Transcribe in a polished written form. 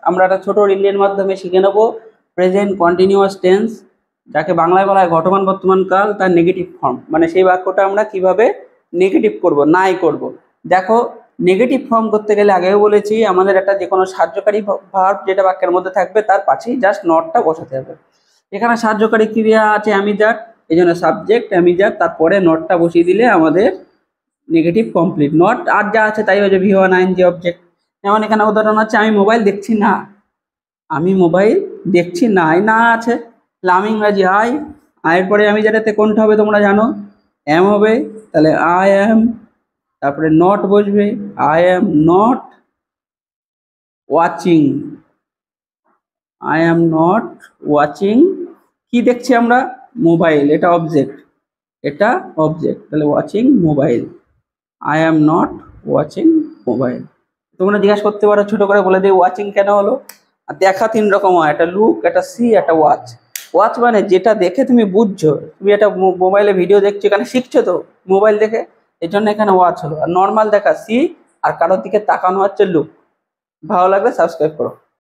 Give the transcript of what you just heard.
আমরা একটা ছোট রিলের মাধ্যমে শিখে নেব প্রেজেন্ট কন্টিনিউয়াস টেন্স, যাকে বাংলায় বলা হয় বর্তমান বর্তমান কাল, তার নেগেটিভ ফর্ম। মানে সেই বাক্যটা আমরা কিভাবে নেগেটিভ করব, নাই করব। দেখো, নেগেটিভ ফর্ম করতে গেলে আগেও বলেছি আমাদের একটা যে কোনো সাহায্যকারী ভার্ব যেটা বাক্যের মধ্যে থাকবে তার পাশেই জাস্ট নটটা বসাতে হবে। এখানে সাহায্যকারী ক্রিয়া আছে আমি যার, এই জন্য সাবজেক্ট আমি যার, তারপরে নটটা বসিয়ে দিলে আমাদের নেগেটিভ কমপ্লিট। নট আর যা আছে তাই হচ্ছে V1 ING অবজেক্ট। যেমন এখানে উদাহরণ আছে আমি মোবাইল দেখছি না, আমি মোবাইল দেখছি না, এই না আছে। আমি ইংরাজি আই, আয়ের পরে আমি যেটাতে কোনটা হবে তোমরা জানো, এম হবে, তাহলে আই এম, তারপরে নট বসবে, I am not watching, I am not watching. কি দেখছি আমরা, মোবাইল, এটা অবজেক্ট, এটা অবজেক্ট, তাহলে watching mobile, I am not watching mobile. তোমরা জিজ্ঞাসা করতে পারো ছোট করে বলে দিই ওয়াচিং কেন হলো। আর দেখা তিন রকম হয়, একটা লুক, একটা সি, একটা ওয়াচ। ওয়াচ মানে যেটা দেখে তুমি বুঝছো, তুমি একটা মোবাইলে ভিডিও দেখছো, এখানে শিখছো তো মোবাইল দেখে, এর জন্য এখানে ওয়াচ হলো। আর নর্মাল দেখা সি, আর কারোর দিকে তাকানো হচ্ছে লুক। ভালো লাগলে সাবস্ক্রাইব করো।